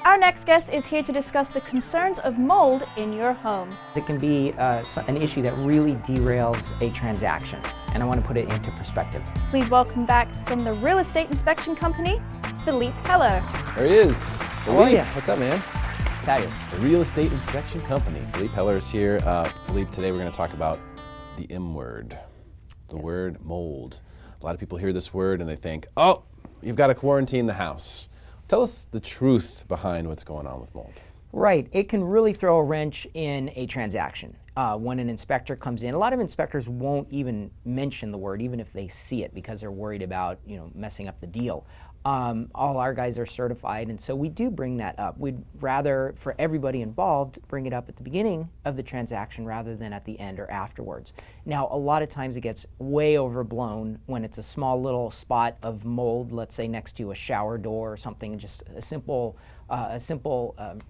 Our next guest is here to discuss the concerns of mold in your home. It can be an issue that really derails a transaction, and I want to put it into perspective. Please welcome back from the real estate inspection company, Philippe Heller. There he is. How are ya? What's up, man? Fabulous. The real estate inspection company. Philippe Heller is here. Philippe, today we're going to talk about the M word, the word mold. A lot of people hear this word and they think, oh, you've got to quarantine the house. Tell us the truth behind what's going on with mold. Right. It can really throw a wrench in a transaction. When an inspector comes in, a lot of inspectors won't even mention the word, even if they see it, because they're worried about, messing up the deal. All our guys are certified, and so we do bring that up. We'd rather, for everybody involved, bring it up at the beginning of the transaction rather than at the end or afterwards. Now, a lot of times it gets way overblown when it's a small little spot of mold, let's say next to a shower door or something, just a simple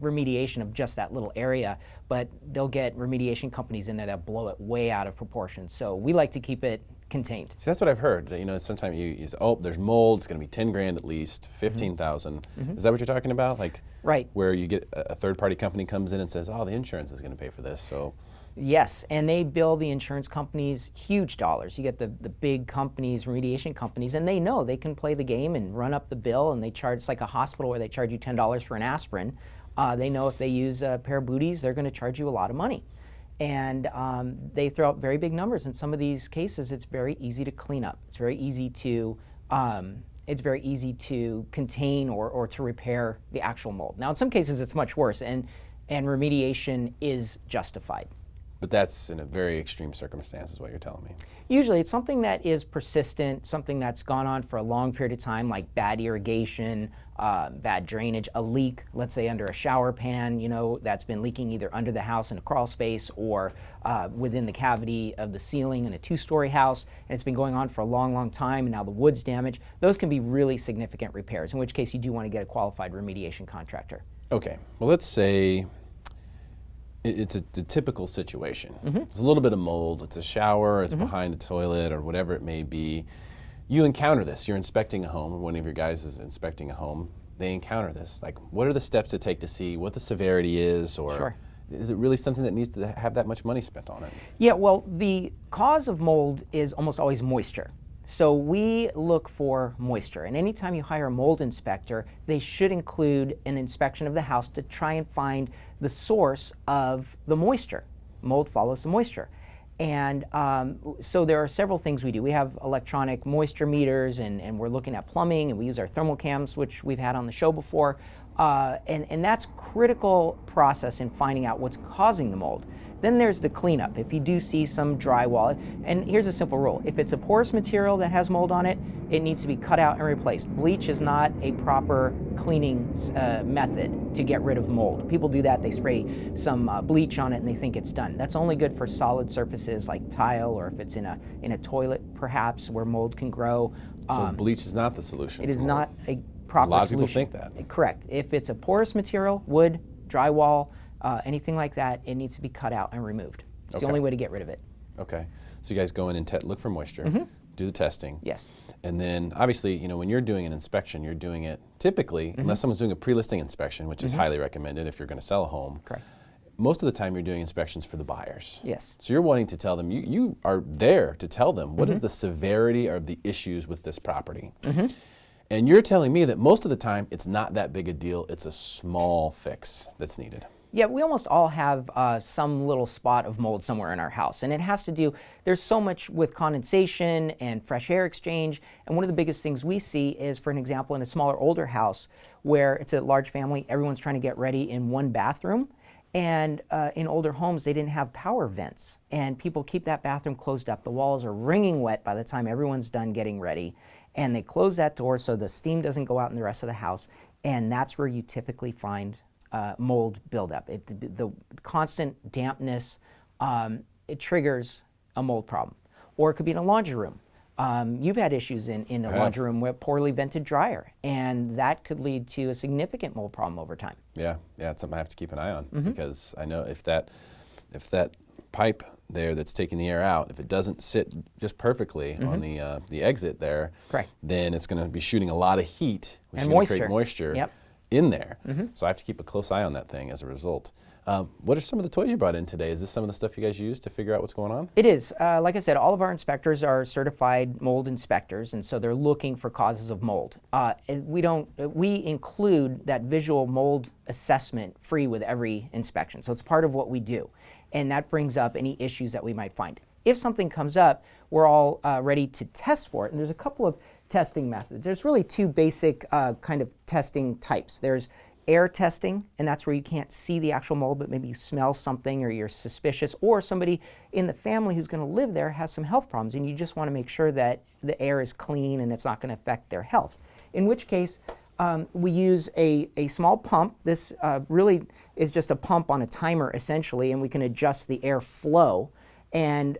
remediation of just that little area, but they'll get remediation companies in there that blow it way out of proportion. So we like to keep it contained. See, that's what I've heard. Sometimes you say, oh, there's mold, it's going to be 10 grand at least, 15,000. Is that what you're talking about? Right. Where you get a third-party company comes in and says, oh, the insurance is going to pay for this, so. Yes, and they bill the insurance companies huge dollars. You get the big companies, remediation companies, and they know they can play the game and run up the bill, and they charge, it's like a hospital where they charge you $10 for an aspirin. They know if they use a pair of booties, they're going to charge you a lot of money. And they throw out very big numbers. In some of these cases, it's very easy to clean up. It's very easy to contain or to repair the actual mold. Now, in some cases, it's much worse, and remediation is justified. But that's in a very extreme circumstance is what you're telling me. Usually it's something that is persistent, something that's gone on for a long period of time, like bad irrigation, bad drainage, a leak, let's say under a shower pan, that's been leaking either under the house in a crawl space or within the cavity of the ceiling in a two-story house, and it's been going on for a long, long time, and now the wood's damaged. Those can be really significant repairs, in which case you do want to get a qualified remediation contractor. Okay, well, let's say it's the typical situation. It's a little bit of mold, it's a shower, it's behind a toilet or whatever it may be. You encounter this, you're inspecting a home, one of your guys is inspecting a home, they encounter this. Like, what are the steps to take to see what the severity is, or Sure. Is it really something that needs to have that much money spent on it? Yeah, well, the cause of mold is almost always moisture. So we look for moisture, and anytime you hire a mold inspector, they should include an inspection of the house to try and find the source of the moisture. Mold follows the moisture. And so there are several things we do. We have electronic moisture meters, and we're looking at plumbing, and we use our thermal cams, which we've had on the show before. And that's critical process in finding out what's causing the mold. Then there's the cleanup. If you do see some drywall, and here's a simple rule. If it's a porous material that has mold on it, it needs to be cut out and replaced. Bleach is not a proper cleaning method to get rid of mold. People do that, they spray some bleach on it and they think it's done. That's only good for solid surfaces like tile, or if it's in a toilet perhaps where mold can grow. So bleach is not the solution. It is not a proper solution. A lot of people think that. Correct. If it's a porous material, wood, drywall, anything like that, it needs to be cut out and removed. It's the only way to get rid of it. Okay. So you guys go in and look for moisture, do the testing. Yes. And then obviously, when you're doing an inspection, you're doing it typically, unless someone's doing a pre-listing inspection, which is highly recommended if you're going to sell a home. Correct. Most of the time you're doing inspections for the buyers. Yes. So you're wanting to tell them, you are there to tell them what is the severity of the issues with this property. And you're telling me that most of the time it's not that big a deal, it's a small fix that's needed. Yeah, we almost all have some little spot of mold somewhere in our house, and it has to do, there's so much with condensation and fresh air exchange, and one of the biggest things we see is, for an example, in a smaller, older house where it's a large family, everyone's trying to get ready in one bathroom, and in older homes they didn't have power vents, and people keep that bathroom closed up. The walls are wringing wet by the time everyone's done getting ready, and they close that door so the steam doesn't go out in the rest of the house, and that's where you typically find mold buildup. The constant dampness, it triggers a mold problem. Or it could be in a laundry room. You've had issues in the laundry room with poorly vented dryer, and that could lead to a significant mold problem over time. Yeah, it's something I have to keep an eye on, because I know if that pipe there that's taking the air out, if it doesn't sit just perfectly on the exit there, Correct. then it's going to be shooting a lot of heat, which and is going to create moisture. Yep. in there. So I have to keep a close eye on that thing as a result. What are some of the toys you brought in today? Is this some of the stuff you guys use to figure out what's going on? It is. Like I said, all of our inspectors are certified mold inspectors, and so they're looking for causes of mold. And we include that visual mold assessment free with every inspection. So it's part of what we do. And that brings up any issues that we might find. If something comes up, we're all ready to test for it. And there's a couple of testing methods. There's really two basic kind of testing types. There's air testing, and that's where you can't see the actual mold, but maybe you smell something or you're suspicious, or somebody in the family who's going to live there has some health problems, and you just want to make sure that the air is clean and it's not going to affect their health. In which case, we use a small pump. This really is just a pump on a timer, essentially, and we can adjust the air flow. And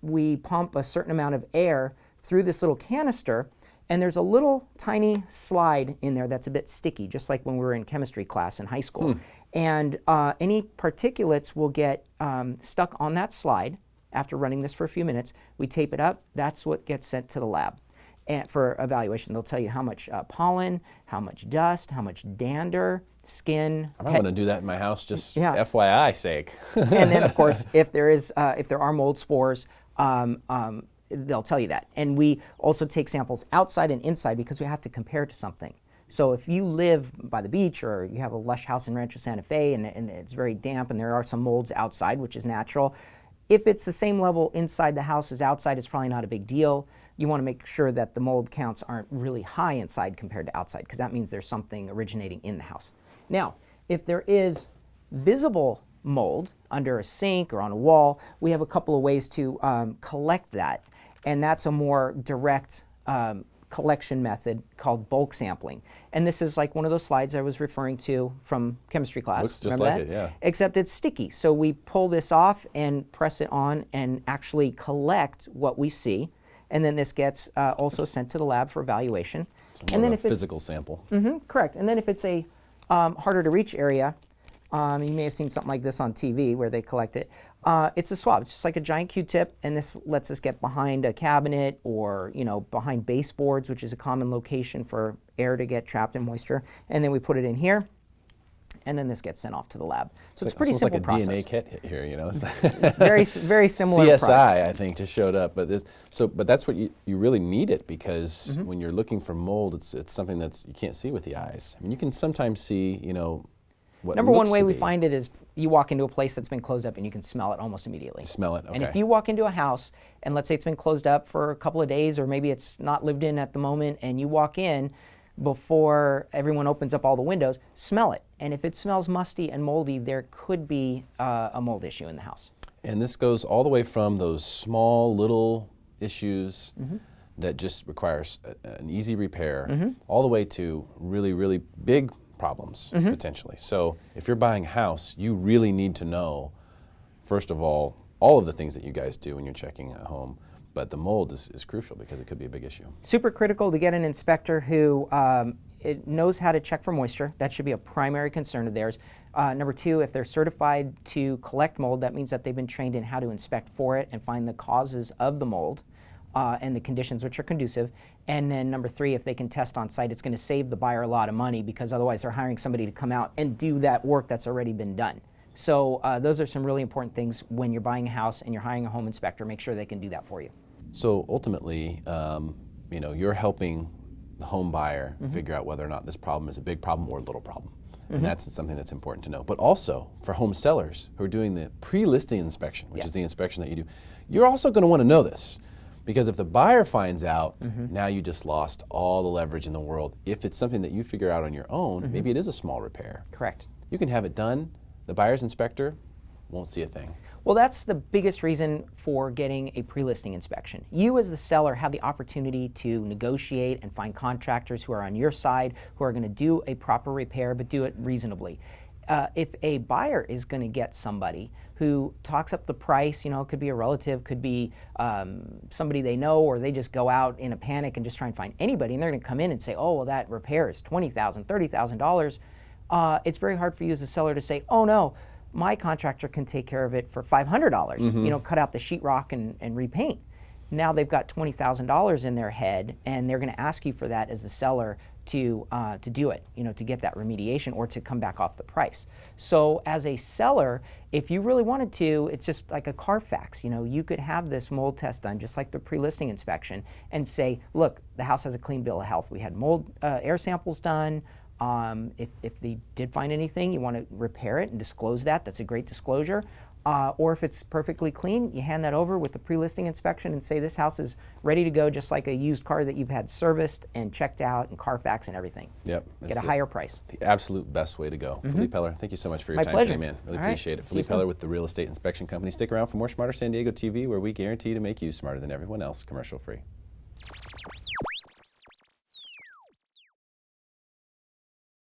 we pump a certain amount of air through this little canister, and there's a little tiny slide in there that's a bit sticky, just like when we were in chemistry class in high school. And any particulates will get stuck on that slide after running this for a few minutes. We tape it up. That's what gets sent to the lab. And for evaluation, they'll tell you how much pollen, how much dust, how much dander, skin. I might want to do that in my house, just FYI sake. And then, of course, if there are mold spores, they'll tell you that. And we also take samples outside and inside because we have to compare to something. So if you live by the beach or you have a lush house in Rancho Santa Fe and it's very damp and there are some molds outside, which is natural, if it's the same level inside the house as outside, it's probably not a big deal. You want to make sure that the mold counts aren't really high inside compared to outside, because that means there's something originating in the house. Now, if there is visible mold under a sink or on a wall, we have a couple of ways to collect that. And that's a more direct collection method called bulk sampling. And this is like one of those slides I was referring to from chemistry class. Looks just Remember like that? it, yeah. Except it's sticky. So we pull this off and press it on and actually collect what we see. And then this gets also sent to the lab for evaluation. So and then if physical sample. Correct. And then if it's a harder to reach area, you may have seen something like this on TV where they collect it. It's a swab. It's just like a giant Q-tip, and this lets us get behind a cabinet or behind baseboards, which is a common location for air to get trapped in moisture. And then we put it in here, and then this gets sent off to the lab. So it's a pretty simple process. It's like a DNA kit here, very similar. CSI, product. I think, just showed up, but that's what you really need it, because when you're looking for mold, it's something that's you can't see with the eyes. I mean, you can sometimes see, what Number one looks way to we be. find it is you walk into a place that's been closed up and you can smell it almost immediately. Smell it, okay. And if you walk into a house and let's say it's been closed up for a couple of days, or maybe it's not lived in at the moment, and you walk in before everyone opens up all the windows, smell it. And if it smells musty and moldy, there could be a mold issue in the house. And this goes all the way from those small little issues that just requires an easy repair, all the way to really, really big problems, potentially. So if you're buying a house, you really need to know, first of all of the things that you guys do when you're checking a home, but the mold is crucial because it could be a big issue. Super critical to get an inspector who knows how to check for moisture. That should be a primary concern of theirs. Number two, if they're certified to collect mold, that means that they've been trained in how to inspect for it and find the causes of the mold and the conditions which are conducive. And then number three, if they can test on site, it's going to save the buyer a lot of money, because otherwise they're hiring somebody to come out and do that work that's already been done. So those are some really important things when you're buying a house and you're hiring a home inspector. Make sure they can do that for you. So ultimately, you're helping the home buyer figure out whether or not this problem is a big problem or a little problem. And that's something that's important to know. But also for home sellers who are doing the pre-listing inspection, which is the inspection that you do, you're also going to want to know this. Because if the buyer finds out, now you just lost all the leverage in the world. If it's something that you figure out on your own, maybe it is a small repair. Correct. You can have it done. The buyer's inspector won't see a thing. Well, that's the biggest reason for getting a pre-listing inspection. You as the seller have the opportunity to negotiate and find contractors who are on your side, who are going to do a proper repair, but do it reasonably. If a buyer is going to get somebody who talks up the price, it could be a relative, could be somebody they know, or they just go out in a panic and just try and find anybody, and they're going to come in and say, oh, well, that repair is $20,000, $30,000. It's very hard for you as a seller to say, oh, no, my contractor can take care of it for $500, cut out the sheetrock and repaint. Now they've got $20,000 in their head, and they're going to ask you for that as the seller to do it, to get that remediation or to come back off the price. So as a seller, if you really wanted to, it's just like a Carfax. You could have this mold test done just like the pre-listing inspection and say, look, the house has a clean bill of health. We had mold air samples done. If they did find anything, you want to repair it and disclose that. That's a great disclosure. Or if it's perfectly clean, you hand that over with the pre-listing inspection and say this house is ready to go, just like a used car that you've had serviced and checked out and Carfax and everything. Yep. Get a higher price. The absolute best way to go. Philippe Heller, thank you so much for your My time pleasure. today, man. Really All right. appreciate it. See you Philippe Heller with the Real Estate Inspection Company. Stick around for more Smarter San Diego TV, where we guarantee to make you smarter than everyone else, commercial free.